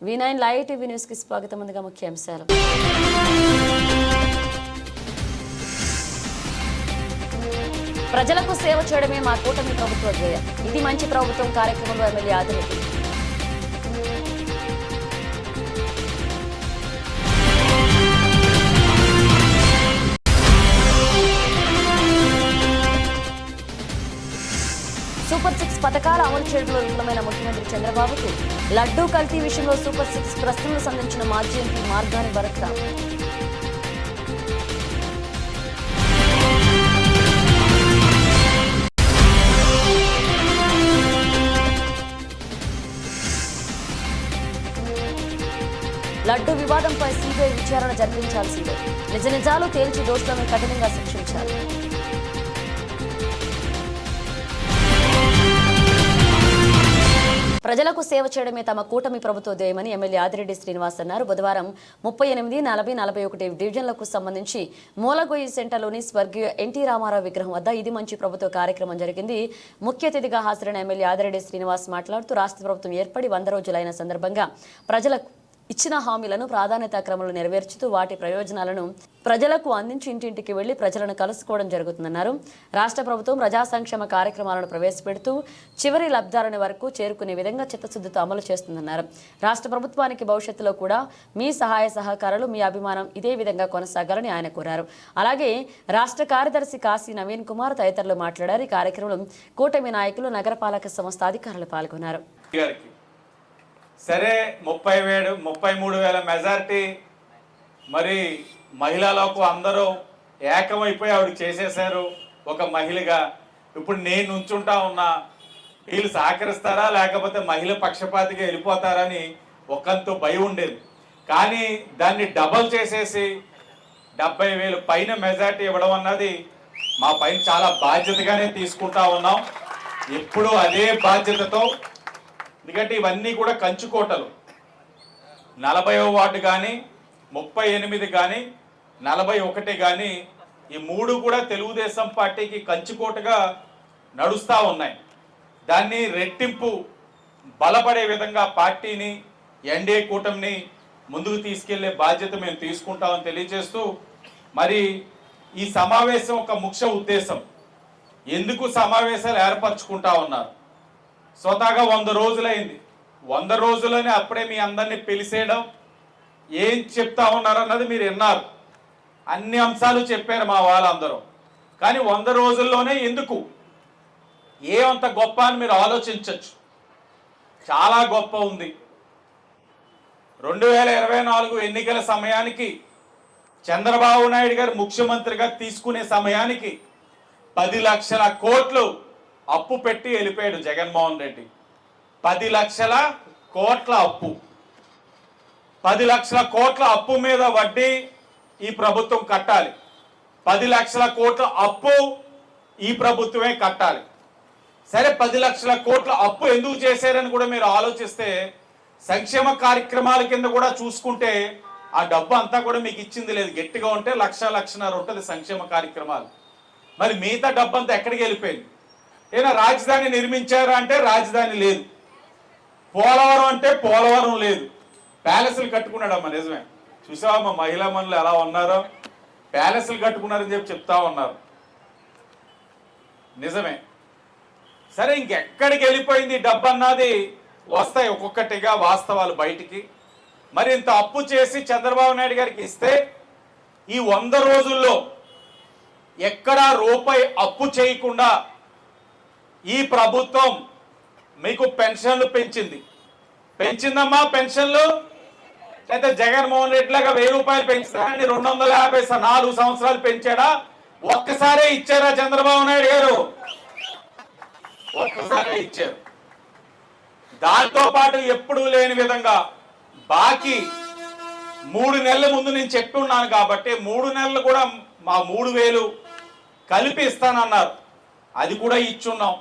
V9 live TV news కి స్వాగతం. ముందుగా ముఖ్యాంశాలు. ప్రజలకు సేవ చేయడమే మా కూటమి ప్రభుత్వ ధ్యేయం. ఇది మంచి ప్రభుత్వం కార్యక్రమంలో ఎమ్మెల్యే ఆదిరెడ్డి. సూపర్ 6 పథకాల అమలు చేయడంలో విఫలమైన ముఖ్యమంత్రి చంద్రబాబుకు లడ్డూ కల్తీ విషయంలో సూపర్ 6 ప్రశ్నలు సంధించిన మాజీ ఎంపీ మార్గాని భరత్. లడ్డూ వివాదంపై సిబిఐ విచారణ జరిపించాల్సిందే. నిజ నిజాలు తేల్చి దోషులను కఠినంగా శిక్షించాలి. ప్రజలకు సేవ చేయడమే తమ కూటమి ప్రభుత్వ ధ్యేయమని ఎమ్మెల్యే ఆదిరెడ్డి శ్రీనివాస్ అన్నారు. బుధవారం 38, 40, 41 డివిజన్లకు సంబంధించి మూలగొయ్యి సెంటర్లోని స్వర్గీయ ఎన్టీ రామారావు విగ్రహం వద్ద ఇది మంచి ప్రభుత్వ కార్యక్రమం జరిగింది. ముఖ్య అతిథిగా హాజరైన ఎమ్మెల్యే ఆదిరెడ్డి శ్రీనివాస్ మాట్లాడుతూ రాష్ట్ర ప్రభుత్వం ఏర్పడి 100 రోజులైన సందర్భంగా ప్రజలకు ఇచ్చిన హామీలను ప్రాధాన్యతా క్రమంలో నెరవేర్చుతూ వాటి ప్రయోజనాలను ప్రజలకు అందించి ఇంటింటికి వెళ్లి ప్రజలను కలుసుకోవడం జరుగుతుందన్నారు. రాష్ట్ర ప్రభుత్వం ప్రజా సంక్షేమ కార్యక్రమాలను ప్రవేశపెడుతూ చివరి లబ్ధాలని వరకు చేరుకునే విధంగా చిత్తశుద్ధితో అమలు చేస్తుందన్నారు. రాష్ట్ర ప్రభుత్వానికి భవిష్యత్తులో కూడా మీ సహాయ సహకారాలు, మీ అభిమానం ఇదే విధంగా కొనసాగాలని ఆయన కోరారు. అలాగే రాష్ట్ర కార్యదర్శి కాశీ నవీన్ కుమార్ తదితరులు మాట్లాడారు. ఈ కార్యక్రమంలో కూటమి నాయకులు, నగరపాలక సంస్థ అధికారులు పాల్గొన్నారు. సరే 33,000 మెజారిటీ మరి మహిళలకు అందరూ ఏకమైపోయి ఆవిడ చేసేశారు ఒక మహిళగా. ఇప్పుడు నేను నుంచుంటా ఉన్నా, వీళ్ళు సహకరిస్తారా లేకపోతే మహిళ పక్షపాతిగా వెళ్ళిపోతారని ఒకంతో భయం ఉండేది. కానీ దాన్ని డబల్ చేసేసి 70,000 పైన మెజారిటీ ఇవ్వడం అన్నది మా పైన చాలా బాధ్యతగానే తీసుకుంటా ఉన్నాం. ఎప్పుడు అదే బాధ్యతతో, ఎందుకంటే ఇవన్నీ కూడా కంచుకోటలు. 40వ వార్డు కానీ 38 కానీ 41 కానీ ఈ 3 కూడా తెలుగుదేశం పార్టీకి కంచుకోటగా నడుస్తూ ఉన్నాయి. దాన్ని రెట్టింపు బలపడే విధంగా పార్టీని, ఎన్డీఏ కూటమిని ముందుకు తీసుకెళ్లే బాధ్యత మేము తీసుకుంటామని తెలియజేస్తూ, మరి ఈ సమావేశం ఒక ముఖ్య ఉద్దేశం, ఎందుకు సమావేశాలు ఏర్పరచుకుంటా ఉన్నారు. స్వతహాగా 100 రోజులైంది. 100 రోజుల్లోనే అప్పుడే మీ అందరినీ పిలిచేయడం, ఏం చెప్తా ఉన్నారన్నది మీరు విన్నారు. అన్ని అంశాలు చెప్పారు మా వాళ్ళందరూ. కానీ 100 రోజుల్లోనే ఎందుకు, ఏమంత గొప్ప అని మీరు ఆలోచించవచ్చు. చాలా గొప్ప ఉంది. 2024 ఎన్నికల సమయానికి చంద్రబాబు నాయుడు గారు ముఖ్యమంత్రిగా తీసుకునే సమయానికి 10 లక్షల కోట్లు అప్పు పెట్టి వెళ్ళిపోయాడు జగన్మోహన్ రెడ్డి. 10 లక్షల కోట్ల అప్పు. 10 లక్షల కోట్ల అప్పు మీద వడ్డీ ఈ ప్రభుత్వం కట్టాలి. 10 లక్షల కోట్ల అప్పు ఈ ప్రభుత్వమే కట్టాలి. సరే, 10 లక్షల కోట్ల అప్పు ఎందుకు చేశారని కూడా మీరు ఆలోచిస్తే, సంక్షేమ కార్యక్రమాల కింద కూడా చూసుకుంటే ఆ డబ్బు అంతా కూడా మీకు ఇచ్చింది లేదు. గట్టిగా ఉంటే 1,00,00,000 ఉంటుంది సంక్షేమ కార్యక్రమాలు. మరి మిగతా డబ్బు అంతా ఎక్కడికి వెళ్ళిపోయింది? ఏదైనా రాజధాని నిర్మించారా అంటే రాజధాని లేదు. పోలవరం అంటే పోలవరం లేదు. ప్యాలెస్లు కట్టుకున్నాడమ్మా. నిజమే, చూసావా మా మహిళా మనులు ఎలా ఉన్నారో, ప్యాలెస్లు కట్టుకున్నారని చెప్పి చెప్తా ఉన్నారు. నిజమే. సరే, ఇంకెక్కడికి వెళ్ళిపోయింది డబ్బు అన్నది వస్తాయి ఒక్కొక్కటిగా వాస్తవాలు బయటికి. మరి ఇంత అప్పు చేసి చంద్రబాబు నాయుడు గారికి ఇస్తే ఈ 100 రోజుల్లో ఎక్కడా రూపాయి అప్పు చేయకుండా ఈ ప్రభుత్వం మీకు పెన్షన్లు పెంచిందమ్మా. పెన్షన్లు అయితే జగన్మోహన్ రెడ్డి లాగా 1000 రూపాయలు పెంచుతారని 250 4 సంవత్సరాలు పెంచాడా? ఒక్కసారే ఇచ్చారా చంద్రబాబు నాయుడు గారు? ఒక్కసారే ఇచ్చారు. దాంతో పాటు ఎప్పుడూ లేని విధంగా బాకీ 3 నెలల ముందు నేను చెప్పి ఉన్నాను కాబట్టి 3 నెలలు కూడా మా 3,000 కలిపి ఇస్తానన్నారు. అది కూడా ఇచ్చున్నాం.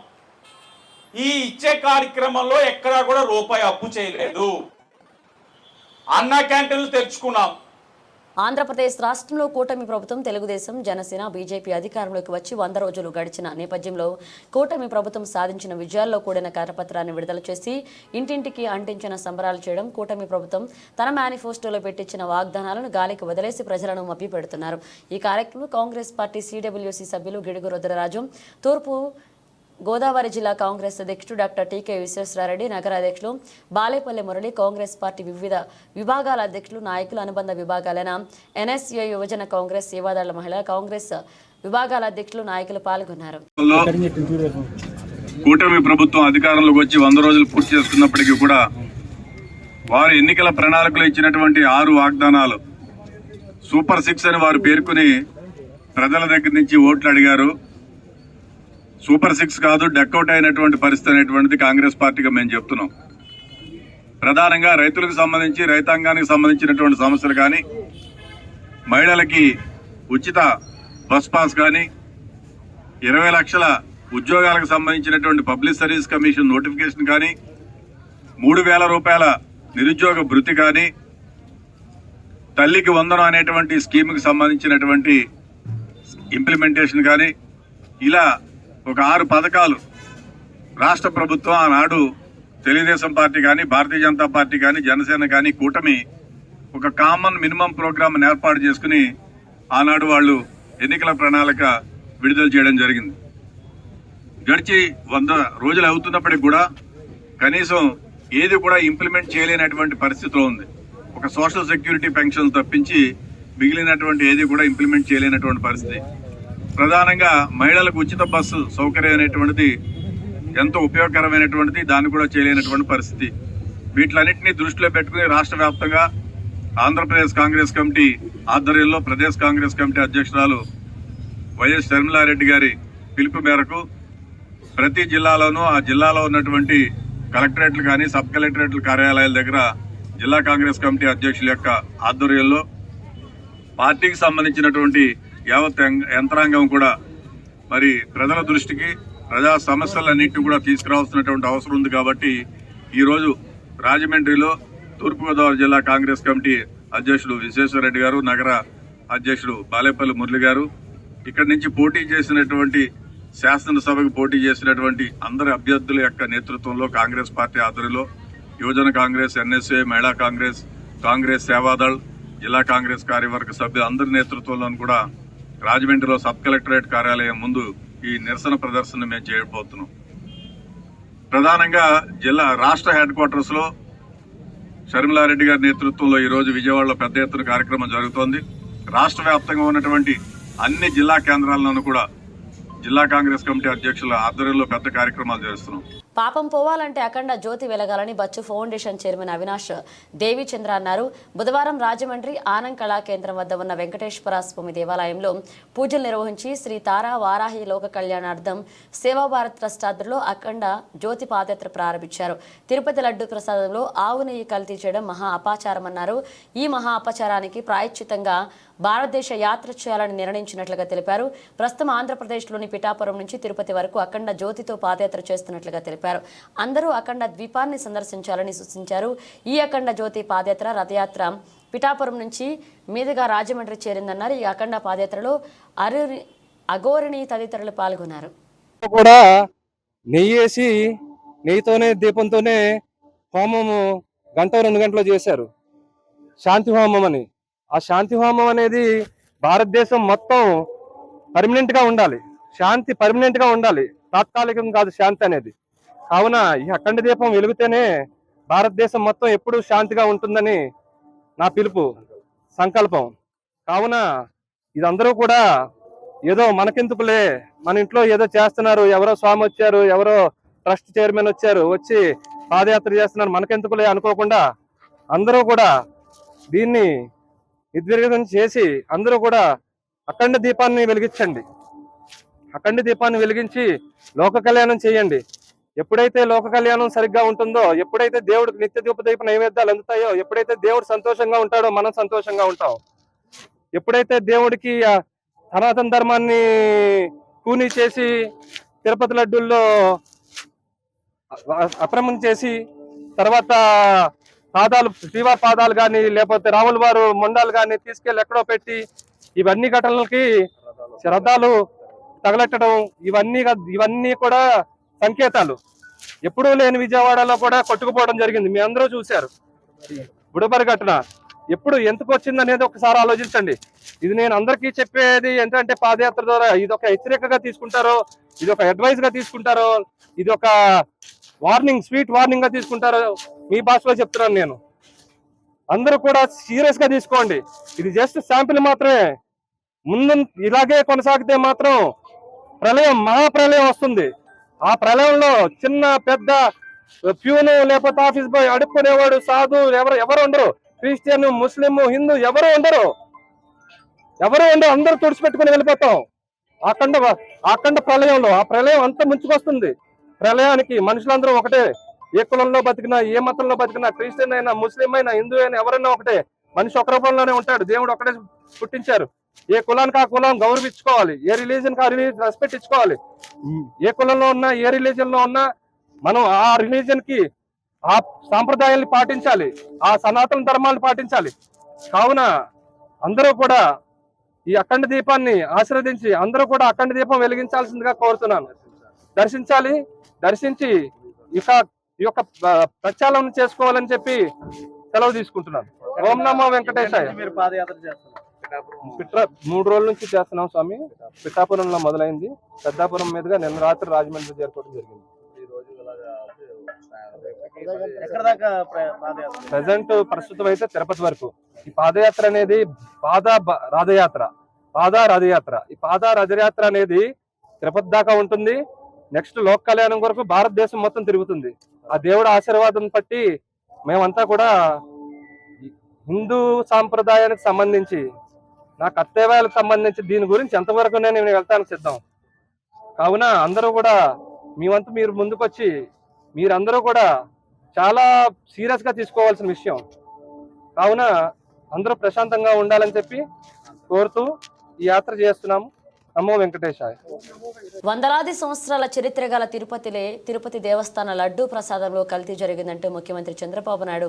ఈ ఇచ్చే కార్యక్రమంలో ఎక్కడా కూడా రూపాయి అప్పు చేయలేదు. అన్న క్యాంటీన్లు తెరుచుకున్నాం. ఆంధ్రప్రదేశ్ రాష్ట్రంలో కూటమి ప్రభుత్వం తెలుగుదేశం, జనసేన, బీజేపీ అధికారంలోకి వచ్చి 100 రోజులు గడిచిన నేపథ్యంలో కూటమి ప్రభుత్వం సాధించిన విజయాల్లో కూడిన కరపత్రాన్ని విడుదల చేసి ఇంటింటికి అంటించిన సంబరాలు చేయడం, కూటమి ప్రభుత్వం తన మేనిఫెస్టోలో పెట్టించిన వాగ్దానాలను గాలికి వదిలేసి ప్రజలను మభ్యపెడుతున్నారు. ఈ కార్యక్రమంలో కాంగ్రెస్ పార్టీ సిడబ్ల్యూసీ సభ్యులు గిడుగు రుద్రరాజు, తూర్పు గోదావరి జిల్లా కాంగ్రెస్ అధ్యక్షుడు డాక్టర్ టీకే విశ్వేశ్వరరెడ్డి, నగర అధ్యక్షులు బాలేపల్లి మురళి, కాంగ్రెస్ పార్టీ వివిధ విభాగాల అధ్యక్షులు, నాయకులు, అనుబంధ విభాగాలైన ఎన్ఎస్ఏ, యువజన కాంగ్రెస్, సేవాదళ మహిళా కాంగ్రెస్ విభాగాల అధ్యక్షులు, నాయకులు పాల్గొన్నారు. కూటమి ప్రభుత్వం అధికారంలోకి వచ్చి 100 రోజులు పూర్తి చేసుకున్నప్పటికీ కూడా వారు ఎన్నికల ప్రణాళికలో ఇచ్చినటువంటి 6 వాగ్దానాలు సూపర్ 6 అని వారు పేర్కొని ప్రజల దగ్గర నుంచి ఓట్లు అడిగారు. సూపర్ 6 కాదు, డక్అవుట్ అయినటువంటి పరిస్థితి అనేటువంటిది కాంగ్రెస్ పార్టీగా మేము చెప్తున్నాం. ప్రధానంగా రైతులకు సంబంధించి, రైతాంగానికి సంబంధించినటువంటి సమస్యలు కానీ, మహిళలకి ఉచిత బస్ పాస్ కానీ, 20 లక్షల ఉద్యోగాలకు సంబంధించినటువంటి పబ్లిక్ సర్వీస్ కమిషన్ నోటిఫికేషన్ కానీ, 3,000 రూపాయల నిరుద్యోగ భృతి కానీ, తల్లికి వందనం అనేటువంటి స్కీమ్కి సంబంధించినటువంటి ఇంప్లిమెంటేషన్ కానీ, ఇలా ఒక 6 పథకాలు రాష్ట్ర ప్రభుత్వం ఆనాడు తెలుగుదేశం పార్టీ కానీ, భారతీయ జనతా పార్టీ కానీ, జనసేన కానీ కూటమి ఒక కామన్ మినిమం ప్రోగ్రామ్ ఏర్పాటు చేసుకుని ఆనాడు వాళ్ళు ఎన్నికల ప్రణాళిక విడుదల చేయడం జరిగింది. గడిచి 100 రోజులు అవుతున్నప్పటికీ కూడా కనీసం ఏది కూడా ఇంప్లిమెంట్ చేయలేనటువంటి పరిస్థితిలో ఉంది. ఒక సోషల్ సెక్యూరిటీ పెన్షన్ తప్పించి మిగిలినటువంటి ఏది కూడా ఇంప్లిమెంట్ చేయలేనటువంటి పరిస్థితి. ప్రధానంగా మహిళలకు ఉచిత బస్సు సౌకర్యం అనేటువంటిది ఎంతో ఉపయోగకరమైనటువంటిది, దాన్ని కూడా చేయలేనటువంటి పరిస్థితి. వీటిలన్నింటినీ దృష్టిలో పెట్టుకుని రాష్ట్ర వ్యాప్తంగా ఆంధ్రప్రదేశ్ కాంగ్రెస్ కమిటీ ఆధ్వర్యంలో ప్రదేశ్ కాంగ్రెస్ కమిటీ అధ్యక్షురాలు వైఎస్ షర్మిలారెడ్డి గారి పిలుపు మేరకు ప్రతి జిల్లాలోనూ ఆ జిల్లాలో ఉన్నటువంటి కలెక్టరేట్లు కానీ, సబ్ కలెక్టరేట్ల కార్యాలయాల దగ్గర జిల్లా కాంగ్రెస్ కమిటీ అధ్యక్షుల యొక్క ఆధ్వర్యంలో పార్టీకి సంబంధించినటువంటి యావత్ యంత్రాంగం కూడా మరి ప్రజల దృష్టికి ప్రజా సమస్యలన్నింటినీ కూడా తీసుకురావాల్సినటువంటి అవసరం ఉంది. కాబట్టి ఈరోజు రాజమండ్రిలో తూర్పుగోదావరి జిల్లా కాంగ్రెస్ కమిటీ అధ్యక్షుడు విశ్వేశ్వరరెడ్డి గారు, నగర అధ్యక్షుడు బాలేపల్లి మురళి గారు, ఇక్కడి నుంచి పోటీ చేసినటువంటి శాసనసభకు పోటీ చేసినటువంటి అందరి అభ్యర్థుల యొక్క నేతృత్వంలో కాంగ్రెస్ పార్టీ ఆధ్వర్యంలో యువజన కాంగ్రెస్, ఎన్ఎస్ఏ, మహిళా కాంగ్రెస్, కాంగ్రెస్ సేవాదళ్, జిల్లా కాంగ్రెస్ కార్యవర్గ సభ్యులు అందరి నేతృత్వంలో కూడా రాజమండ్రిలో సబ్ కలెక్టరేట్ కార్యాలయం ముందు ఈ నిరసన ప్రదర్శన మేము చేయబోతున్నాం. ప్రధానంగా రాష్ట్ర హెడ్ క్వార్టర్స్ లో షర్మిలారెడ్డి గారి నేతృత్వంలో ఈ రోజు విజయవాడలో పెద్ద ఎత్తున కార్యక్రమం జరుగుతోంది. రాష్ట్ర వ్యాప్తంగా ఉన్నటువంటి అన్ని జిల్లా కేంద్రాల్లోనూ కూడా జిల్లా కాంగ్రెస్ కమిటీ అధ్యక్షుల ఆధ్వర్యంలో పెద్ద కార్యక్రమాలు చేస్తున్నాం. పాపం పోవాలంటే అఖండ జ్యోతి వెలగాలని బచ్చు ఫౌండేషన్ చైర్మన్ అవినాష్ దేవిచంద్ర అన్నారు. బుధవారం రాజమండ్రి ఆనం కళా కేంద్రం వద్ద ఉన్న వెంకటేశ్వర స్వామి దేవాలయంలో పూజలు నిర్వహించి శ్రీ తారా వారాహి లోక కళ్యాణార్థం సేవాభారత్ ట్రస్ట్ ఆధ్వర్యంలో అఖండ జ్యోతి పాదయాత్ర ప్రారంభించారు. తిరుపతి లడ్డు ప్రసాదంలో ఆవు నెయ్యి కల్తీ చేయడం మహా అపాచారమన్నారు. ఈ మహా అపచారానికి ప్రాయశ్చితంగా భారతదేశ యాత్ర చేయాలని నిర్ణయించినట్లుగా తెలిపారు. ప్రస్తుతం ఆంధ్రప్రదేశ్లోని పిఠాపురం నుంచి తిరుపతి వరకు అఖండ జ్యోతితో పాదయాత్ర చేస్తున్నట్లుగా తెలిపారు. అందరూ అఖండ ద్వీపాన్ని సందర్శించాలని సూచించారు. ఈ అఖండ జ్యోతి పాదయాత్ర రథయాత్ర పిఠాపురం నుంచి మీదుగా రాజమండ్రి చేరిందన్నారు. ఈ అఖండ పాదయాత్రలో అఘోరిణి తదితరులు పాల్గొన్నారు. కూడా నెయ్యేసి నెయ్యితోనే దీపంతోనే హోమము 1-2 గంటలు చేశారు, శాంతి హోమం అని. ఆ శాంతి హోమం అనేది భారతదేశం మొత్తం పర్మనెంట్ గా ఉండాలి, శాంతి పర్మనెంట్ గా ఉండాలి, తాత్కాలికం కాదు శాంతి అనేది. కావున ఈ అఖండ దీపం వెలిగితేనే భారతదేశం మొత్తం ఎప్పుడూ శాంతిగా ఉంటుందని నా పిలుపు, సంకల్పం. కావున ఇదందరూ కూడా ఏదో మనకెందుకులే, మన ఇంట్లో ఏదో చేస్తున్నారు, ఎవరో స్వామి వచ్చారు, ఎవరో ట్రస్ట్ చైర్మన్ వచ్చారు, వచ్చి పాదయాత్ర చేస్తున్నారు, మనకెందుకులే అనుకోకుండా అందరూ కూడా దీన్ని నిర్విఘ్నం చేసి అందరూ కూడా అఖండ దీపాన్ని వెలిగించండి. అఖండ దీపాన్ని వెలిగించి లోక కళ్యాణం చేయండి. ఎప్పుడైతే లోక కళ్యాణం సరిగ్గా ఉంటుందో, ఎప్పుడైతే దేవుడికి నిత్య దీప నైవేద్యాలు అందుతాయో, ఎప్పుడైతే దేవుడు సంతోషంగా ఉంటాడో మనం సంతోషంగా ఉంటాం. ఎప్పుడైతే దేవుడికి సనాతన ధర్మాన్ని కూని చేసి తిరుపతి లడ్డూల్లో అక్రమం చేసి తర్వాత పాదాలు శ్రీవారి పాదాలు కానీ లేకపోతే రాముల వారు మొండాలు కానీ తీసుకెళ్లి ఎక్కడో పెట్టి ఇవన్నీ ఘటనలకి రథాలు తగలెట్టడం ఇవన్నీ కూడా సంకేతాలు. ఎప్పుడూ లేని విజయవాడలో కూడా కొట్టుకుపోవడం జరిగింది. మీ అందరూ చూశారు. బుడబరి ఘటన ఎప్పుడు ఎందుకు వచ్చింది అనేది ఒకసారి ఆలోచించండి. ఇది నేను అందరికీ చెప్పేది ఏంటంటే పాదయాత్ర ద్వారా ఇది ఒక హెచ్చరికగా తీసుకుంటారో, ఇది ఒక అడ్వైస్ గా తీసుకుంటారో, ఇది ఒక వార్నింగ్, స్వీట్ వార్నింగ్ గా తీసుకుంటారో మీ భాషలో చెప్తున్నాను నేను. అందరూ కూడా సీరియస్ గా తీసుకోండి. ఇది జస్ట్ శాంపిల్ మాత్రమే. ముందు ఇలాగే కొనసాగితే మాత్రం ప్రళయం, మహాప్రళయం వస్తుంది. ఆ ప్రళయంలో చిన్న పెద్ద ప్యూను లేకపోతే ఆఫీస్ బాయ్ అడుక్కునేవాడు సాధు ఎవరు ఉండరు. క్రిస్టియన్, ముస్లిం, హిందూ ఎవరు ఉండరు. అందరూ తుడిచిపెట్టుకుని వెళ్ళిపోతాం. అఖండ ప్రళయంలో ఆ ప్రళయం అంతా ముంచుకొస్తుంది. ప్రళయానికి మనుషులందరూ ఒకటే. ఏ కులంలో బతికినా, ఏ మతంలో బతికినా, క్రిస్టియన్ అయినా, ముస్లిం అయినా, హిందూ అయినా ఎవరైనా ఒకటే. మనిషి ఒక రూపంలోనే ఉంటాడు. దేవుడు ఒకటే పుట్టించారు. ఏ కులానికి ఆ కులం గౌరవించుకోవాలి, ఏ రిలీజన్ కి ఆ రిలీజన్ రెస్పెక్ట్ ఇచ్చుకోవాలి. ఏ కులంలో ఉన్నా, ఏ రిలీజన్ లో ఉన్నా మనం ఆ రిలీజన్ కి ఆ సాంప్రదాయాన్ని పాటించాలి, ఆ సనాతన ధర్మాలను పాటించాలి. కావున అందరూ కూడా ఈ అఖండ దీపాన్ని ఆశీర్వదించి అందరూ కూడా అఖండ దీపం వెలిగించాల్సిందిగా కోరుతున్నాను. దర్శించి ఈ యొక్క ప్రచారం చేసుకోవాలని చెప్పి సెలవు తీసుకుంటున్నాను. ఓం నమో వెంకటేశాయ. 3 రోజుల నుంచి చేస్తున్నాం స్వామి. పిఠాపురంలో మొదలైంది. పెద్దాపురం మీదుగా నిన్న రాత్రి రాజమండ్రి చేరుకోవడం జరిగింది. ప్రస్తుతం అయితే తిరుపతి వరకు. ఈ పాదయాత్ర అనేది రథయాత్ర. ఈ రథయాత్ర అనేది తిరుపతి దాకా ఉంటుంది. నెక్స్ట్ లోక కళ్యాణం వరకు భారతదేశం మొత్తం తిరుగుతుంది. ఆ దేవుడి ఆశీర్వాదం బట్టి మేమంతా కూడా హిందూ సాంప్రదాయానికి సంబంధించి, నా కర్తవ్యాలకు సంబంధించి దీని గురించి ఎంతవరకు నేను వెళ్తానికి సిద్ధం. కావున అందరూ కూడా మీ వంతు మీరు ముందుకొచ్చి మీరందరూ కూడా చాలా సీరియస్ గా తీసుకోవాల్సిన విషయం. కావున అందరూ ప్రశాంతంగా ఉండాలని చెప్పి కోరుతూ ఈ యాత్ర చేస్తున్నాము. నమో వెంకటేశాయ. వందలాది సంవత్సరాల చరిత్ర గల తిరుపతి దేవస్థాన లడ్డూ ప్రసాదంలో కల్తీ జరిగిందంటూ ముఖ్యమంత్రి చంద్రబాబు నాయుడు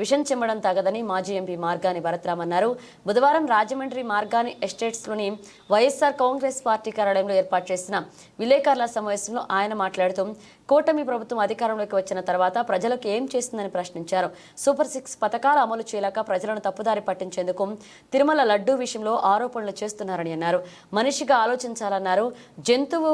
విషం చెమ్మడం తగదని మాజీ ఎంపీ మార్గాని భరత్రామ్ అన్నారు. బుధవారం రాజమండ్రి మార్గాని ఎస్టేట్స్లోని వైఎస్ఆర్ కాంగ్రెస్ పార్టీ కార్యాలయంలో ఏర్పాటు చేసిన విలేకరుల సమావేశంలో ఆయన మాట్లాడుతూ కూటమి ప్రభుత్వం అధికారంలోకి వచ్చిన తర్వాత ప్రజలకు ఏం చేస్తుందని ప్రశ్నించారు. సూపర్ 6 పథకాలు అమలు చేయలేక ప్రజలను తప్పుదారి పట్టించేందుకు తిరుమల లడ్డూ విషయంలో ఆరోపణలు చేస్తున్నారని అన్నారు. మనిషిగా ఆలోచించాలన్నారు. జంతువు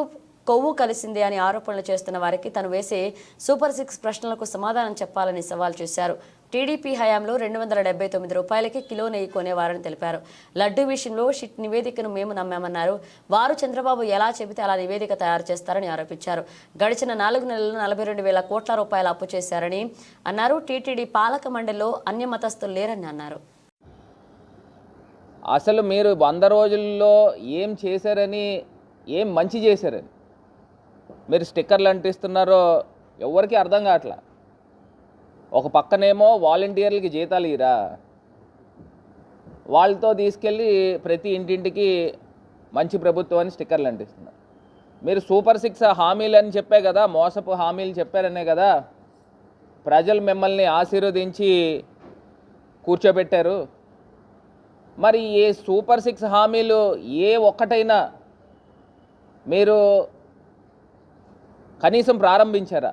కొవ్వు కలిసిందే అని ఆరోపణలు చేస్తున్న వారికి తను వేసే సూపర్ 6 ప్రశ్నలకు సమాధానం చెప్పాలని సవాల్ చేశారు. టీడీపీ హయాంలో 279 రూపాయలకి కిలో నెయ్యి కొనేవారని తెలిపారు. లడ్డూ విషయంలో షిట్ నివేదికను మేము నమ్మామన్నారు. వారు చంద్రబాబు ఎలా చెబితే అలా నివేదిక తయారు చేస్తారని ఆరోపించారు. గడిచిన 4 నెలల్లో 42,000 కోట్ల రూపాయలు అప్పు చేశారని అన్నారు. టీటీడీ పాలక మండలిలో అన్య మతస్థులు లేరని అన్నారు. అసలు మీరు 100 రోజుల్లో ఏం చేశారని, ఏం మంచి చేశారని మీరు స్టిక్కర్లు అంటిస్తున్నారో ఎవరికి అర్థం కావట్లా. ఒక పక్కనేమో వాలంటీర్లకి జీతాలు ఇరా, వాళ్ళతో తీసుకెళ్ళి ప్రతి ఇంటింటికి మంచి ప్రభుత్వం అని స్టిక్కర్లు అంటిస్తున్నారు. మీరు సూపర్ 6 హామీలు అని చెప్పే కదా, మోసపు హామీలు చెప్పారనే కదా ప్రజలు మిమ్మల్ని ఆశీర్వదించి కూర్చోబెట్టారు. మరి ఏ సూపర్ 6 హామీలు ఏ ఒక్కటైనా మీరు కనీసం ప్రారంభించారా?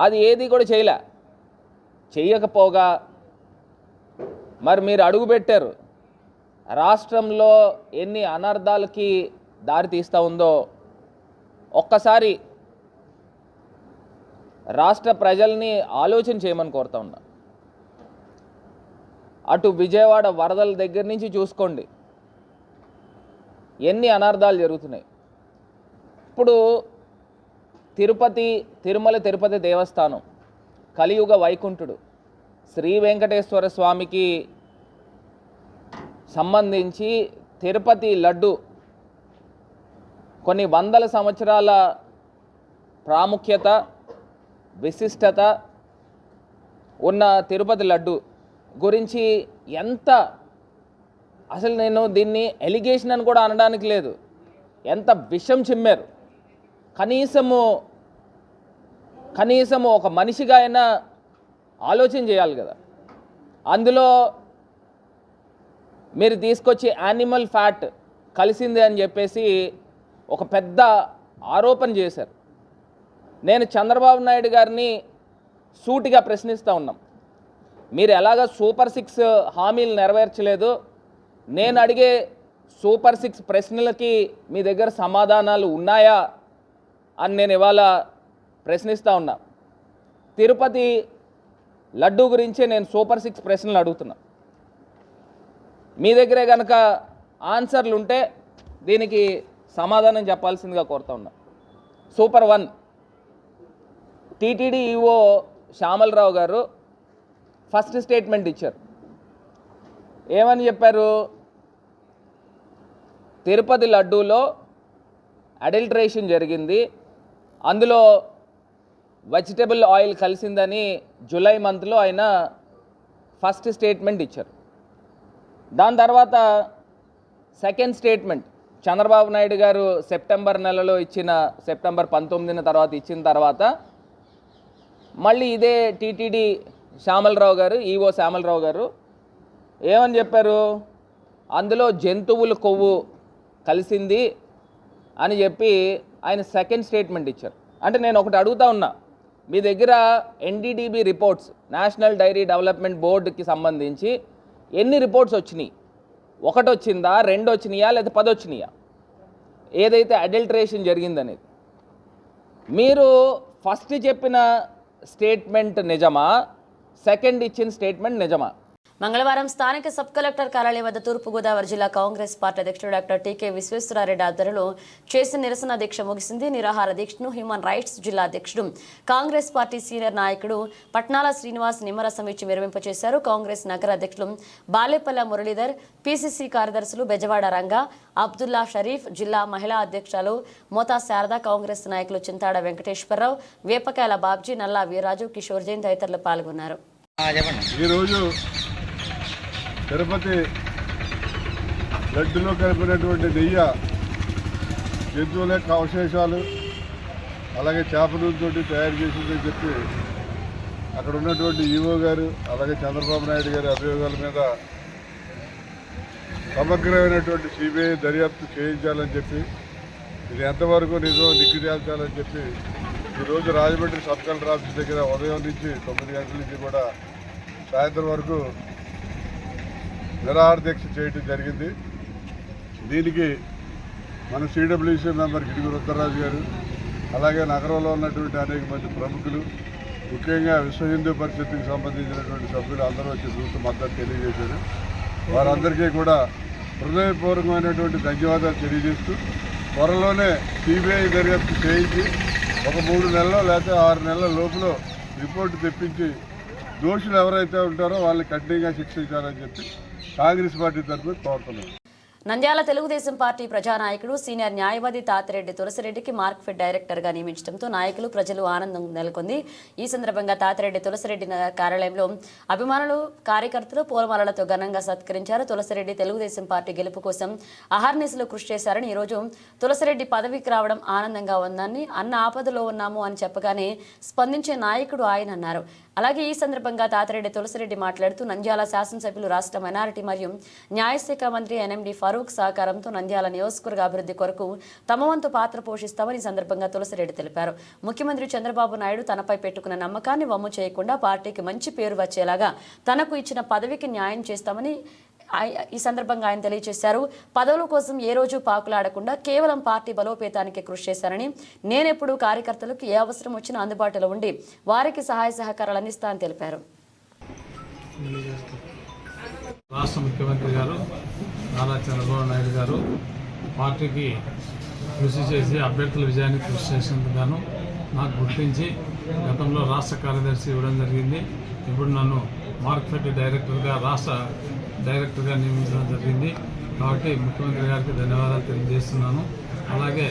అది ఏది కూడా చేయకపోగా మరి మీరు అడుగుపెట్టారు. రాష్ట్రంలో ఎన్ని అనర్థాలకి దారి తీస్తూ ఉందో ఒక్కసారి రాష్ట్ర ప్రజల్ని ఆలోచన చేయమని కోరుతా ఉన్నా. అటు విజయవాడ వరదల దగ్గర నుంచి చూసుకోండి, ఎన్ని అనర్థాలు జరుగుతున్నాయి. ఇప్పుడు తిరుపతి దేవస్థానం కలియుగ వైకుంఠుడు శ్రీ వెంకటేశ్వర స్వామికి సంబంధించి తిరుపతి లడ్డు కొన్ని వందల సంవత్సరాల ప్రాముఖ్యత, విశిష్టత ఉన్న తిరుపతి లడ్డు గురించి ఎంత, అసలు నేను దీన్ని ఎలిగేషన్ అని కూడా అనడానికి లేదు, ఎంత విషం చిమ్మారు. కనీసం ఒక మనిషిగా అయినా ఆలోచన చేయాలి కదా. అందులో మీరు తీసుకొచ్చి యానిమల్ ఫ్యాట్ కలిసిందే అని చెప్పేసి ఒక పెద్ద ఆరోపణ చేశారు. నేను చంద్రబాబు నాయుడు గారిని సూటిగా ప్రశ్నిస్తూ ఉన్నాం. మీరు ఎలాగ సూపర్ 6 హామీలు నెరవేర్చలేదు, నేను అడిగే సూపర్ 6 ప్రశ్నలకి మీ దగ్గర సమాధానాలు ఉన్నాయా అని నేను ఇవాళ ప్రశ్నిస్తూ ఉన్నా. తిరుపతి లడ్డూ గురించే నేను సూపర్ 6 ప్రశ్నలు అడుగుతున్నా. మీ దగ్గరే కనుక ఆన్సర్లు ఉంటే దీనికి సమాధానం చెప్పాల్సిందిగా కోరుతా ఉన్నా. సూపర్ 1, టీటీడీ ఈఓ శ్యామలరావు గారు ఫస్ట్ స్టేట్మెంట్ ఇచ్చారు. ఏమని చెప్పారు? తిరుపతి లడ్డూలో అడల్ట్రేషన్ జరిగింది, అందులో వెజిటబుల్ ఆయిల్ కలిసిందని జూలై మంత్లో ఆయన ఫస్ట్ స్టేట్మెంట్ ఇచ్చారు. దాని తర్వాత సెకండ్ స్టేట్మెంట్ చంద్రబాబు నాయుడు గారు సెప్టెంబర్ నెలలో సెప్టెంబర్ 19 తర్వాత ఇచ్చిన తర్వాత మళ్ళీ ఇదే టీటీడీ శ్యామలరావు గారు, ఈఓ శ్యామలరావు గారు ఏమని చెప్పారు? అందులో జంతువుల కొవ్వు కలిసింది అని చెప్పి ఆయన సెకండ్ స్టేట్మెంట్ ఇచ్చారు. అంటే నేను ఒకటి అడుగుతా ఉన్నా, మీ దగ్గర NDDB reports, national dairy development బోర్డుకి సంబంధించి ఎన్ని రిపోర్ట్స్ వచ్చినాయి? 1 వచ్చిందా, 2 వచ్చినాయా, లేదా 10 వచ్చినాయా? ఏదైతే అడల్ట్రేషన్ జరిగిందనేది మీరు ఫస్ట్ చెప్పిన స్టేట్మెంట్ నిజమా, సెకండ్ ఇచ్చిన స్టేట్మెంట్ నిజమా? మంగళవారం స్థానిక సబ్ కలెక్టర్ కార్యాలయం వద్ద తూర్పుగోదావరి జిల్లా కాంగ్రెస్ పార్టీ అధ్యక్షుడు డాక్టర్ టీకే విశ్వేశ్వరారెడ్డి ఆధ్వర్యంలో చేసిన నిరసన దీక్ష ముగిసింది. నిరాహార దీక్షను హ్యూమన్ రైట్స్ జిల్లా అధ్యక్షుడు కాంగ్రెస్ పార్టీ సీనియర్ నాయకుడు పట్నాల శ్రీనివాస్ నిమ్మరసం ఇచ్చి విరమింపచేశారు. కాంగ్రెస్ నగర అధ్యక్షులు బాలేపల్ల మురళీధర్, పీసీసీ కార్యదర్శులు బెజవాడ రంగా, అబ్దుల్లా షరీఫ్, జిల్లా మహిళా అధ్యక్షులు మోతా శారద, కాంగ్రెస్ నాయకులు చింతాడ వెంకటేశ్వరరావు, వేపకాయల బాబ్జీ, నల్లా వీరాజు, కిషోర్ జైన్ తదితరులు పాల్గొన్నారు. ఈరోజు తిరుపతి లడ్డులో కలిపినటువంటి నెయ్యి, జంతువుల యొక్క అవశేషాలు, అలాగే చేప నూనెతోటి తయారు చేసిందని చెప్పి అక్కడ ఉన్నటువంటి ఈవో గారు, అలాగే చంద్రబాబు నాయుడు గారి అభియోగాల మీద సమగ్రమైనటువంటి సిబిఐ దర్యాప్తు చేయించాలని చెప్పి, ఇది ఎంతవరకు నిజం దిక్కు తేల్చాలని చెప్పి ఈరోజు రాజమండ్రి సబ్ కలెక్టర్ ఆఫీస్ దగ్గర ఉదయం నుంచి 9 గంటల నుంచి కూడా సాయంత్రం వరకు నిరాహార దీక్ష చేయడం జరిగింది. దీనికి మన సిడబ్ల్యూసీ మెంబర్ గిడుగు రుద్రరాజు గారు, అలాగే నగరంలో ఉన్నటువంటి అనేక మంది ప్రముఖులు, ముఖ్యంగా విశ్వ హిందూ పరిషత్కి సంబంధించినటువంటి సభ్యులు అందరూ వచ్చి చూస్తూ మద్దతు తెలియజేశారు. వారందరికీ కూడా హృదయపూర్వకమైనటువంటి ధన్యవాదాలు తెలియజేస్తూ, త్వరలోనే సిబిఐ దర్యాప్తు చేయించి ఒక 3 నెలల్లో లేకపోతే 6 నెలల లోపల రిపోర్టు తెప్పించి దోషులు ఎవరైతే ఉంటారో వాళ్ళని కఠినంగా శిక్షించాలని చెప్పి కాంగ్రెస్ పార్టీ తరఫున కోరుతున్నాం. నంద్యాల తెలుగుదేశం పార్టీ ప్రజానాయకుడు సీనియర్ న్యాయవాది తాతిరెడ్డి తులసిరెడ్డికి మార్క్ఫెడ్ డైరెక్టర్గా నియమించడంతో నాయకులు, ప్రజలు ఆనందం నెలకొంది. ఈ సందర్భంగా తాతిరెడ్డి తులసిరెడ్డి కార్యాలయంలో అభిమానులు, కార్యకర్తలు పూలమాలలతో ఘనంగా సత్కరించారు. తులసిరెడ్డి తెలుగుదేశం పార్టీ గెలుపు కోసం అహర్నిశలు కృషి చేశారని, ఈరోజు తులసిరెడ్డి పదవికి రావడం ఆనందంగా ఉందని, అన్న ఆపదలో ఉన్నాము అని చెప్పగానే స్పందించే నాయకుడు ఆయన అన్నారు. అలాగే ఈ సందర్భంగా తాతిరెడ్డి తులసిరెడ్డి మాట్లాడుతూ, నంద్యాల శాసనసభ్యులు, రాష్ట్ర మైనారిటీ మరియు న్యాయశాఖ మంత్రి ఎన్ఎండి ఫరూక్ సహకారంతో నంద్యాల నియోజకవర్గ అభివృద్ధి కొరకు తమ వంతు పాత్ర పోషిస్తామని ఈ సందర్భంగా తులసిరెడ్డి తెలిపారు. ముఖ్యమంత్రి చంద్రబాబు నాయుడు తనపై పెట్టుకున్న నమ్మకాన్ని వమ్ము చేయకుండా పార్టీకి మంచి పేరు వచ్చేలాగా తనకు ఇచ్చిన పదవికి న్యాయం చేస్తామని ఈ సందర్భంగా ఆయన తెలియజేశారు. పదవుల కోసం ఏ రోజు పాకులాడకుండా కేవలం పార్టీ బలోపేతానికి కృషి చేశారని, నేనెప్పుడు కార్యకర్తలకు ఏ అవసరం వచ్చినా అందుబాటులో ఉండి వారికి సహాయ సహకారాలు అందిస్తానని తెలిపారు. రాష్ట్ర ముఖ్యమంత్రి గారు నారా చంద్రబాబు నాయుడు గారు పార్టీకి కృషి చేసి అభ్యర్థుల విజయానికి కృషి చేసినందుకు గాను నాకు గుర్తించి గతంలో రాష్ట్ర కార్యదర్శి ఇవ్వడం జరిగింది. ఇప్పుడు నన్ను మార్క్ఫెడ్ డైరెక్టర్గా, రాష్ట్ర డైరెక్టర్గా నియమించడం జరిగింది. కాబట్టి ముఖ్యమంత్రి గారికి ధన్యవాదాలు తెలియజేస్తున్నాను. అలాగే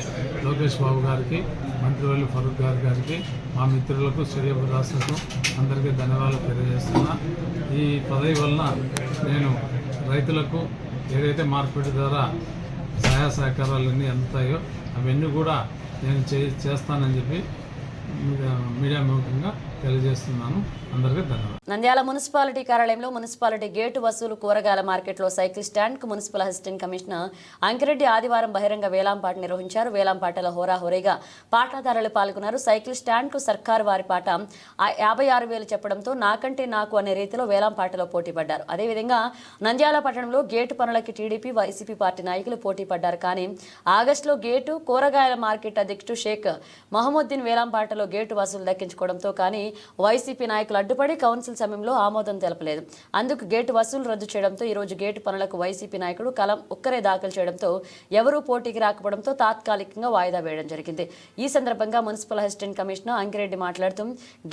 లోకేష్ బాబు గారికి, మంత్రివర్యులు ఫరూక్ గారికి, మా మిత్రులకు, శ్రేయబుదాసులకు అందరికీ ధన్యవాదాలు తెలియజేస్తున్నా. ఈ పదవి వలన నేను రైతులకు ఏదైతే మార్కెట్ ద్వారా సహాయ సహకారాలన్నీ అందుతాయో అవన్నీ కూడా నేను చేస్తానని చెప్పి మీడియా ముఖంగా తెలియజేస్తున్నాను. అందరికీ ధన్యవాదాలు. నంద్యాల మున్సిపాలిటీ కార్యాలయంలో మున్సిపాలిటీ గేటు వసూలు కూరగాయల మార్కెట్లో సైకిల్ స్టాండ్ కు మున్సిపల్ అసిస్టెంట్ కమిషనర్ అంకిరెడ్డి ఆదివారం బహిరంగ వేలంపాట నిర్వహించారు. వేలంపాటలో హోరాహోరీగా పాటదారులు పాల్గొన్నారు. సైకిల్ స్టాండ్ కు సర్కారు వారి పాట 56,000 చెప్పడంతో నాకంటే నాకు అనే రీతిలో వేలంపాటలో పోటీ పడ్డారు. అదేవిధంగా నంద్యాల పట్టణంలో గేటు పనులకి టీడీపీ వైసీపీ పార్టీ నాయకులు పోటీ పడ్డారు. కానీ ఆగస్టులో గేటు కూరగాయల మార్కెట్ అధ్యక్షుడు షేక్ మహమ్మద్దీన్ వేలంపాటలో గేటు వసూలు దక్కించుకోవడంతో కానీ వైసీపీ నాయకులు అడ్డుపడి కౌన్సిల్ సమయంలో ఆమోదం తెలపలేదు. అందుకు గేటు వసూలు రద్దు చేయడంతో ఈరోజు గేటు పనులకు వైసీపీ నాయకుడు కలం ఒక్కరే దాఖలు చేయడంతో ఎవరూ పోటీకి రాకపోవడంతో తాత్కాలికంగా వాయిదా వేయడం జరిగింది. ఈ సందర్భంగా మున్సిపల్ అసిస్టెంట్ కమిషనర్ అంకిరెడ్డి మాట్లాడుతూ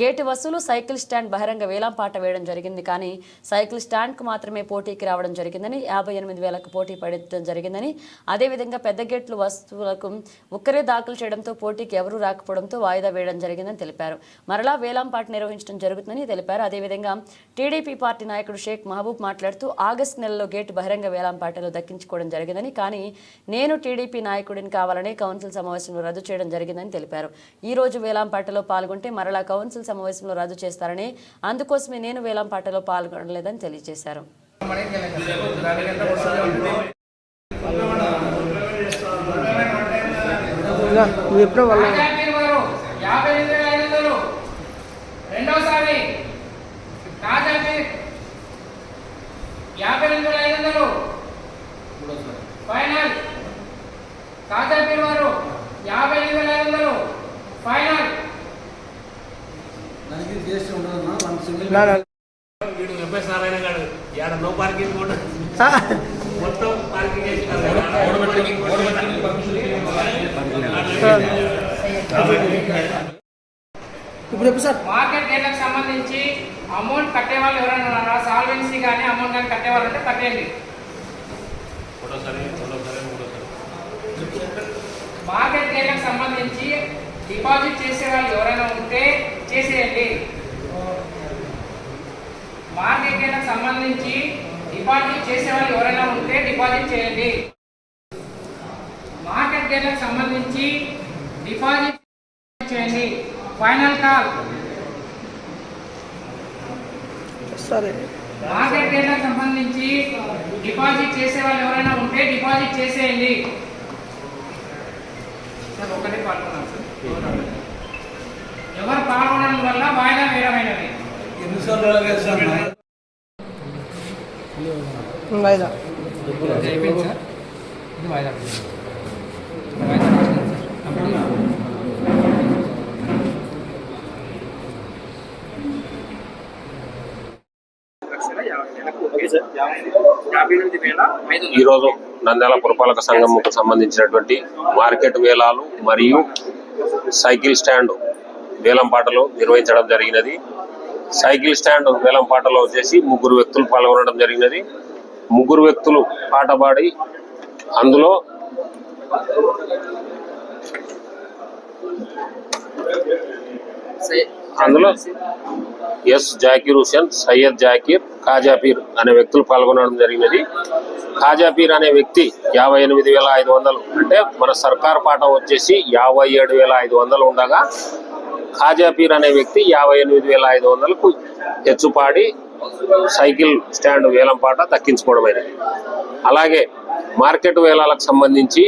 గేటు వసూలు సైకిల్ స్టాండ్ బహిరంగ వేలంపాట వేయడం జరిగింది. కానీ సైకిల్ స్టాండ్ కు మాత్రమే పోటీకి రావడం జరిగిందని 58,000కు పోటీ పడడం జరిగిందని అదేవిధంగా పెద్ద గేట్లు వస్తువులకు ఒక్కరే దాఖలు చేయడంతో పోటీకి ఎవరూ రాకపోవడంతో వాయిదా వేయడం జరిగిందని తెలిపారు. మరలా వేలంపాట నిర్వహించడం జరుగుతుందని తెలిపారు. అదేవిధంగా టీడీపీ పార్టీ నాయకుడు షేక్ మహబూబ్ మాట్లాడుతూ ఆగస్టు నెలలో గేటు బహిరంగ వేలంపాటలో దక్కించుకోవడం జరిగిందని కానీ నేను టీడీపీ నాయకుడిని కావాలని కౌన్సిల్ సమావేశంలో రద్దు చేయడం జరిగిందని తెలిపారు. ఈ రోజు వేలంపాటలో పాల్గొంటే మరలా కౌన్సిల్ సమావేశంలో రద్దు చేస్తారని అందుకోసమే నేను వేలంపాటలో పాల్గొనలేదని తెలియజేశారు. రెండోసారి కాజాపీర్ 52,500 ఫైనల్. కాజాపీర్ వారు 58,500 ఫైనల్. వీడు ఎంఎస్ నారాయణ గారు యాడ నో పార్కింగ్ కూడా మొత్తం పార్కింగ్ చేసి మార్కెట్ రేట్లకు సంబంధించి అమౌంట్ కట్టేవాళ్ళు ఎవరైనా ఉన్నారా? సాల్వెన్సీ కానీ అమౌంట్ కానీ కట్టేవాళ్ళు ఉంటే కట్టేయండి. మార్కెట్ రేట్లకు సంబంధించి డిపాజిట్ చేసే వాళ్ళు ఎవరైనా ఉంటే చేసేయండి. మార్కెట్ రేట్లకు సంబంధించి డిపాజిట్ చేసే వాళ్ళు ఎవరైనా ఉంటే డిపాజిట్ చేయండి. మార్కెట్ రేట్లకు సంబంధించి డిపాజిట్ చేయండి. Final call. సరే, మార్కెట్ రేట్లకు సంబంధించి డిపాజిట్ చేసే వాళ్ళు ఎవరైనా ఉంటే డిపాజిట్ చేసేయండి. ఒకటి పాల్గొన్నాం సార్. ఎవరు పాల్గొనడం వల్ల వాయిదా వేయడమైనది. వాయిదా అయిపోయింది సార్. ఇది వాయిదా ఈరోజు నంద్యాల పురపాలక సంఘంకు సంబంధించినటువంటి మార్కెట్ వేలాలు మరియు సైకిల్ స్టాండ్ వేలంపాటలు నిర్వహించడం జరిగినది. సైకిల్ స్టాండ్ వేలంపాటలో వచ్చేసి 3 వ్యక్తులు పాల్గొనడం జరిగినది. 3 వ్యక్తులు పాట పాడి అందులో ఎస్ జాకీర్ హుసేన్, సయ్యద్ జాకీర్, కాజాపీర్ అనే వ్యక్తులు పాల్గొనడం జరిగినది. కాజాపీర్ అనే వ్యక్తి 58,500 అంటే మన సర్కార్ పాట వచ్చేసి 57,500 ఉండగా కాజాపీర్ అనే వ్యక్తి 58,500కు హెచ్చుపాడి సైకిల్ స్టాండ్ వేలంపాట దక్కించుకోవడం అయినది. అలాగే మార్కెట్ వేలాలకు సంబంధించి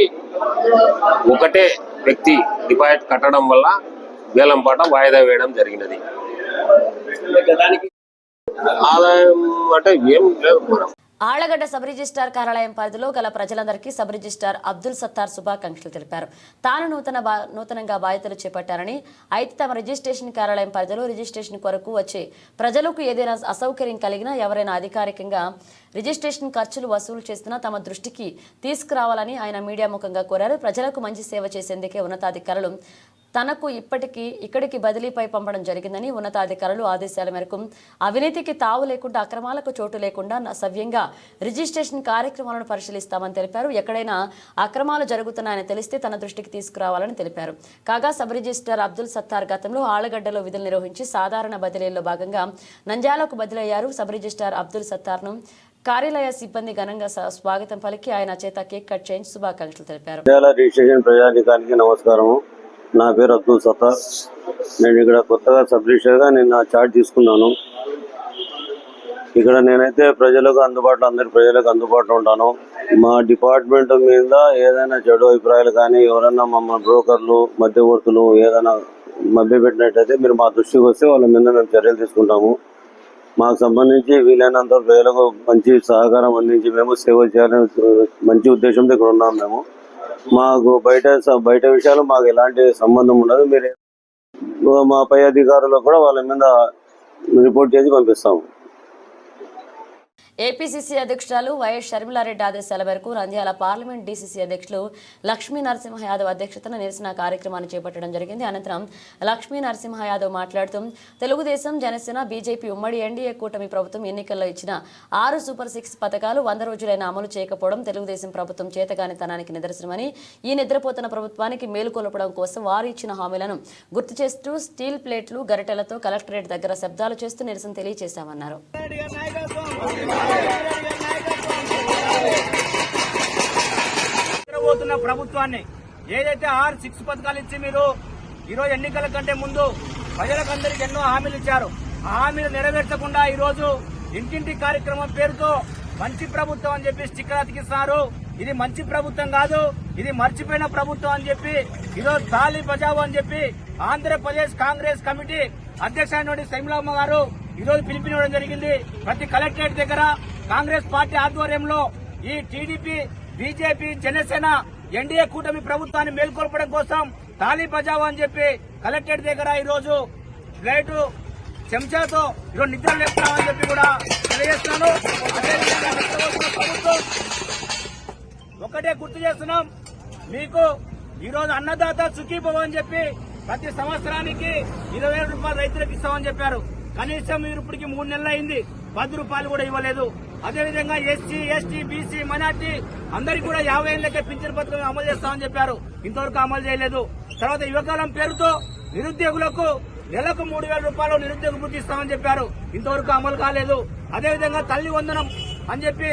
ఒకటే వ్యక్తి డిపాజిట్ కట్టడం వల్ల వేలంపాట వాయిదా వేయడం జరిగినది. ఆదాయం అంటే ఏం లేదు. ఆళ్లగడ్డ సబ్ రిజిస్ట్రార్ కార్యాలయం పరిధిలో గల ప్రజలందరికీ సబ్ రిజిస్ట్రార్ అబ్దుల్ సత్తార్ శుభాకాంక్షలు తెలిపారు. తాను నూతనంగా బాధ్యతలు చేపట్టారని, అయితే తమ రిజిస్ట్రేషన్ కార్యాలయం పరిధిలో రిజిస్ట్రేషన్ కొరకు వచ్చే ప్రజలకు ఏదైనా అసౌకర్యం కలిగినా ఎవరైనా అధికారికంగా రిజిస్ట్రేషన్ ఖర్చులు వసూలు చేస్తున్నా తమ దృష్టికి తీసుకురావాలని ఆయన మీడియా ముఖంగా కోరారు. ప్రజలకు మంచి సేవ చేసేందుకే ఉన్నతాధికారులు తనకు ఇక్కడికి బదిలీపై పంపడం జరిగిందని, ఉన్నతాధికారులు ఆదేశాల మేరకు అవినీతికి తావు లేకుండా, అక్రమాలకు చోటు లేకుండా సవ్యంగా రిజిస్ట్రేషన్ కార్యక్రమాలను పరిశీలిస్తామని తెలిపారు. ఎక్కడైనా అక్రమాలు జరుగుతున్నాయని తెలిస్తే తన దృష్టికి తీసుకురావాలని తెలిపారు. కాగా సబ్ రిజిస్ట్రార్ అబ్దుల్ సత్తార్ గతంలో ఆళ్లగడ్డలో విధులు నిర్వహించి సాధారణ బదిలీల్లో భాగంగా నంద్యాలకు బదిలయ్యారు. సబ్ రిజిస్ట్రార్ అబ్దుల్ సత్తార్ను కార్యాలయ సిబ్బంది ఘనంగా స్వాగతం పలికి ఆయన చేత కేక్ కట్ చేయించి శుభాకాంక్షలు తెలిపారు. రిజిస్ట్రేషన్ ప్రజాధికారికి నమస్కారము. నా పేరు అబ్దుల్ సత్తార్. నేను ఇక్కడ కొత్తగా సబ్ రిజిస్టర్గా నిన్న చార్జ్ తీసుకున్నాను. ఇక్కడ నేనైతే అందరి ప్రజలకు అందుబాటులో ఉంటాను. మా డిపార్ట్మెంట్ మీద ఏదైనా చెడు అభిప్రాయాలు కానీ ఎవరైనా మమ్మల్ని బ్రోకర్లు మధ్యవర్తులు ఏదైనా మభ్యపెట్టినట్టయితే మీరు మా దృష్టికి వస్తే వాళ్ళ మీద మేము చర్యలు తీసుకుంటాము. మాకు సంబంధించి వీలైనంత ప్రజలకు మంచి సహకారం అందించి మేము సేవలు చేయాలని మంచి ఉద్దేశంతో ఇక్కడ ఉన్నాం. మాకు బయట విషయాలు మాకు ఎలాంటి సంబంధం ఉండదు. మీరు మా పై అధికారులకు కూడా వాళ్ళ మీద రిపోర్ట్ చేసి పంపిస్తాము. ఏపీసీసీ అధ్యక్షురాలు వైఎస్ షర్మిలారెడ్డి ఆదేశాల మేరకు నంద్యాల పార్లమెంట్ డీసీసీ అధ్యక్షులు లక్ష్మీ నరసింహ యాదవ్ అధ్యక్షతన నిరసన కార్యక్రమాన్ని చేపట్టడం జరిగింది. అనంతరం లక్ష్మీ నరసింహ యాదవ్ మాట్లాడుతూ తెలుగుదేశం, జనసేన, బీజేపీ ఉమ్మడి ఎన్డీఏ కూటమి ప్రభుత్వం ఎన్నికల్లో ఇచ్చిన 6 సూపర్ 6 పథకాలు 100 రోజులైనా అమలు చేయకపోవడం తెలుగుదేశం ప్రభుత్వం చేతగానితనానికి నిదర్శనమని, ఈ నిద్రపోతున్న ప్రభుత్వానికి మేలుకొల్పడం కోసం వారు ఇచ్చిన హామీలను గుర్తు చేస్తూ స్టీల్ ప్లేట్లు, గరిటెలతో కలెక్టరేట్ దగ్గర శబ్దాలు చేస్తూ నిరసన తెలియజేశామన్నారు. ప్రభుత్వాన్ని ఏదైతే 6 పథకాలు ఇచ్చి మీరు ఈరోజు ఎన్నికల కంటే ముందు ప్రజలకందరికీ ఎన్నో హామీలు ఇచ్చారు. ఆ హామీలు నెరవేర్చకుండా ఈరోజు ఇంటింటి కార్యక్రమం పేరుతో మంచి ప్రభుత్వం అని చెప్పి స్టిక్కర్ అతికిస్తున్నారు. ఇది మంచి ప్రభుత్వం కాదు, ఇది మర్చిపోయిన ప్రభుత్వం అని చెప్పి ఈరోజు తాళి బజావో అని చెప్పి ఆంధ్రప్రదేశ్ కాంగ్రెస్ కమిటీ అధ్యక్షుడు శైమలమ్మ గారు ఈరోజు పిలిపినడం జరిగింది. ప్రతి కలెక్టరేట్ దగ్గర కాంగ్రెస్ పార్టీ ఆధ్వర్యంలో ఈ టీడీపీ, బీజేపీ, జనసేన ఎన్డీఏ కూటమి ప్రభుత్వాన్ని మేల్కొల్పడం కోసం తాళీ బజావో అని చెప్పి కలెక్టరేట్ దగ్గర ఈరోజు ప్లేటు చెంచాతో ఈరోజు నిద్ర లేపుతామని చెప్పి కూడా తెలియజేస్తున్నాను. ప్రభుత్వం ఒకటే గుర్తు చేస్తున్నాం, మీకు ఈరోజు అన్నదాత సుఖీభవ అని చెప్పి ప్రతి సంవత్సరానికి 20,000 రూపాయలు రైతులకు ఇస్తామని చెప్పారు. కనీసం మీరు ఇప్పటికి 3 నెలలు అయింది, 10 రూపాయలు కూడా ఇవ్వలేదు. అదేవిధంగా ఎస్సీ, ఎస్టీ, బీసీ, మైనార్టీ అందరికీ కూడా 50 ఏళ్లకే పింఛన్ పథకం అమలు చేస్తామని చెప్పారు. ఇంతవరకు అమలు చేయలేదు. తర్వాత యువకాలం పేరుతో నిరుద్యోగులకు నెలకు 3,000 రూపాయలు నిరుద్యోగ వృత్తి ఇస్తామని చెప్పారు. ఇంతవరకు అమలు కాలేదు. అదేవిధంగా తల్లి వందనం అని చెప్పి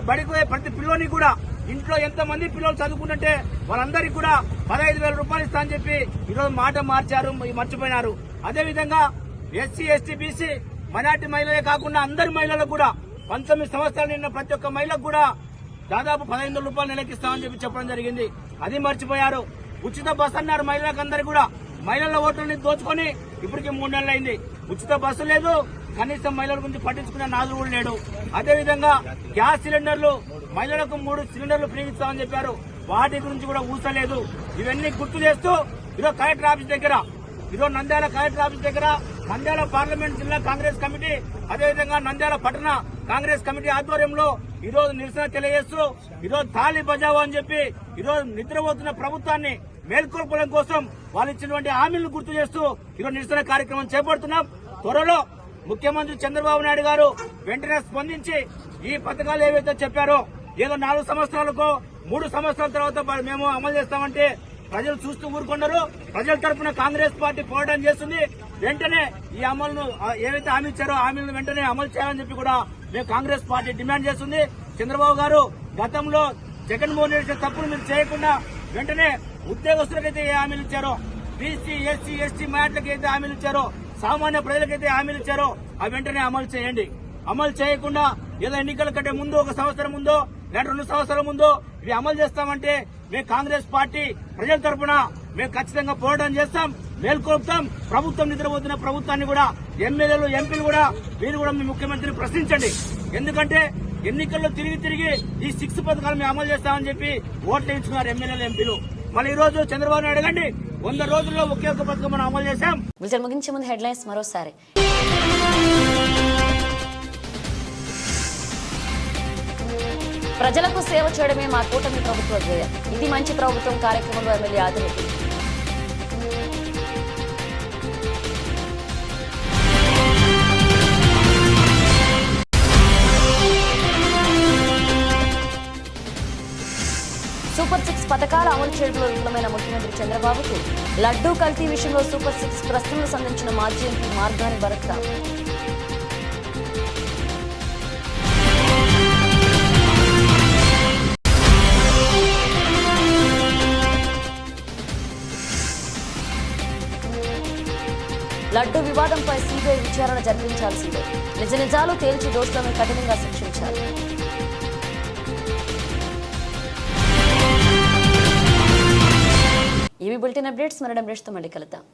బడికి పోయే ప్రతి పిల్లోని కూడా ఇంట్లో ఎంతమంది పిల్లలు చదువుకుంటుంటే వాళ్ళందరికీ కూడా 15,000 రూపాయలు ఇస్తా అని చెప్పి ఈరోజు మాట మర్చిపోయినారు. అదేవిధంగా ఎస్సీ, ఎస్టీ, బీసీ, మైనార్టీ మహిళలే కాకుండా అందరి మహిళలకు కూడా 19 సంవత్సరాలు నిన్న ప్రతి ఒక్క మహిళకు కూడా దాదాపు 15,000 రూపాయలు నెలకిస్తామని చెప్పి చెప్పడం జరిగింది. అది మర్చిపోయారు. ఉచిత బస్సు అన్నారు మహిళలకు అందరు కూడా. మహిళల ఓట్లని దోచుకొని ఇప్పటికి 3 నెలలు అయింది. ఉచిత బస్సు లేదు, కనీసం మహిళల గురించి పట్టించుకునే నాదుడు కూడా లేడు. అదేవిధంగా గ్యాస్ సిలిండర్లు మహిళలకు 3 సిలిండర్లు ఫ్రీ ఇస్తామని చెప్పారు. వాటి గురించి కూడా ఊసలేదు. ఇవన్నీ గుర్తు చేస్తూ ఈరోజు కలెక్టర్ ఆఫీస్ దగ్గర, ఈరోజు నంద్యాల కలెక్టర్ ఆఫీస్ దగ్గర నంద్యాల పార్లమెంట్ జిల్లా కాంగ్రెస్ కమిటీ, అదేవిధంగా నంద్యాల పట్టణ కాంగ్రెస్ కమిటీ ఆధ్వర్యంలో ఈరోజు నిరసన తెలియజేస్తూ ఈరోజు తాళి బజావో అని చెప్పి ఈరోజు నిద్రపోతున్న ప్రభుత్వాన్ని మేల్కొల్పడం కోసం వాళ్ళు ఇచ్చినటువంటి హామీలను గుర్తు చేస్తూ ఈరోజు నిరసన కార్యక్రమం చేపడుతున్నాం. త్వరలో ముఖ్యమంత్రి చంద్రబాబు నాయుడు గారు వెంటనే స్పందించి ఈ పథకాలు ఏవైతే చెప్పారో ఏదో 4 సంవత్సరాలకో 3 సంవత్సరాల తర్వాత మేము అమలు చేస్తామంటే ప్రజలు చూస్తూ ఊరుకున్నారు. ప్రజల తరఫున కాంగ్రెస్ పార్టీ పోరాటం చేస్తుంది. వెంటనే ఈ అమలును ఏవైతే హామీ ఇచ్చారో హామీలను వెంటనే అమలు చేయాలని చెప్పి కూడా మేము కాంగ్రెస్ పార్టీ డిమాండ్ చేస్తుంది. చంద్రబాబు గారు గతంలో జగన్మోహన్ రెడ్డి తప్పులు మీరు చేయకుండా వెంటనే ఉద్యోగస్తులకైతే ఏ హామీలు ఇచ్చారో, బీసీ, ఎస్సీ, ఎస్టీ మైనార్టీలకు అయితే హామీలు ఇచ్చారో, సామాన్య ప్రజలకైతే హామీలు ఇచ్చారో అవి వెంటనే అమలు చేయండి. అమలు చేయకుండా ఏదో ఎన్నికల కంటే ముందు 1 సంవత్సరం ముందో లేదా 2 సంవత్సరాల ముందో ఇవి అమలు చేస్తామంటే మేము కాంగ్రెస్ పార్టీ ప్రజల తరఫున మేము ఖచ్చితంగా పోరాటం చేస్తాం, మేల్కొల్పుతాం. ప్రభుత్వం నిద్రపోతున్న ప్రభుత్వాన్ని కూడా ఎమ్మెల్యేలు, ఎంపీలు కూడా వీరు కూడా మీ ముఖ్యమంత్రిని ప్రశ్నించండి. ఎందుకంటే ఎన్నికల్లో తిరిగి ఈ 6 పథకాలు మేము అమలు చేస్తామని చెప్పి ఓట్లు వేయించుకున్నారు ఎమ్మెల్యేలు, ఎంపీలు. మళ్ళీ ఈ రోజు చంద్రబాబు నాయుడు అడగండి, 100 రోజుల్లో ఒకే ఒక పథకం మనం అమలు చేశాం. ముగించే ముందు హెడ్లైన్స్ మరోసారి. ప్రజలకు సేవ చేయడమే మా కూటమి ప్రభుత్వ ధ్యేయం. ఇది మంచి ప్రభుత్వం కార్యక్రమంలో ఎమ్మెల్యే ఆదిరెడ్డి. సూపర్ 6 పథకాల అమలు చేయడంలో విఫలమైన ముఖ్యమంత్రి చంద్రబాబుకు లడ్డూ కల్తీ విషయంలో సూపర్ 6 ప్రశ్నలు సంధించిన మాజీ ఎంపీ మార్గాని భరత్. లడ్డు వివాదంపై సిబిఐ విచారణ జరిపించాల్సిందే. నిజ నిజాలు తేల్చి దోషులను కఠినంగా శిక్షించాలి. ఇవి బులెటిన్ అప్డేట్స్. మరణ అప్డేట్స్తో మళ్ళీ కలుద్దాం.